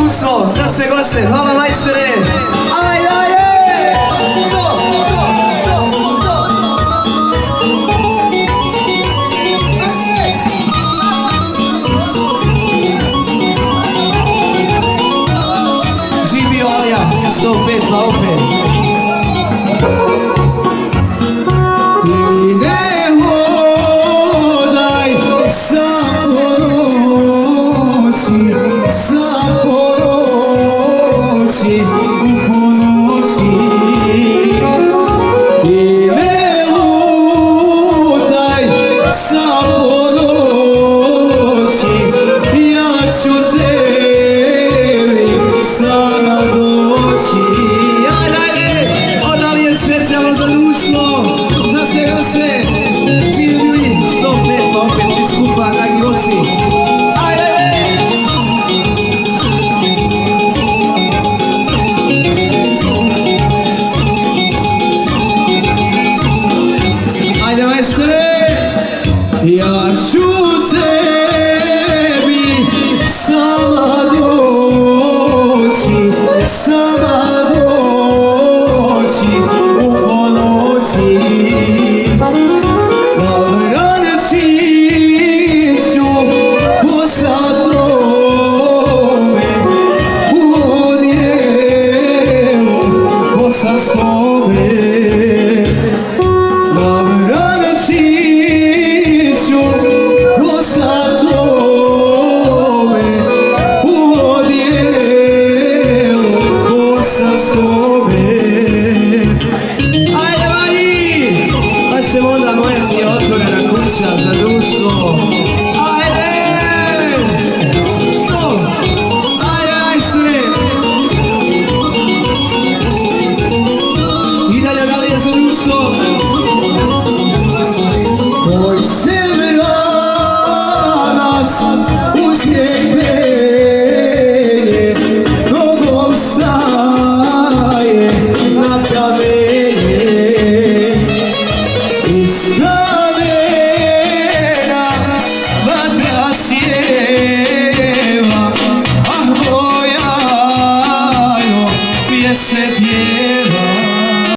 društvo, za sve goste, hvala majstore. Ajde, ajde! Živio Alija, 105 na opet. Ja ću tebi sama doći u ponoći. Na vranačiću posadome u odjelu bosanskome. Na vranačiću posadome u odjelu bosanskome. Ajde, Mari! Pa se onda moja ti je otvorena kuća za društvo.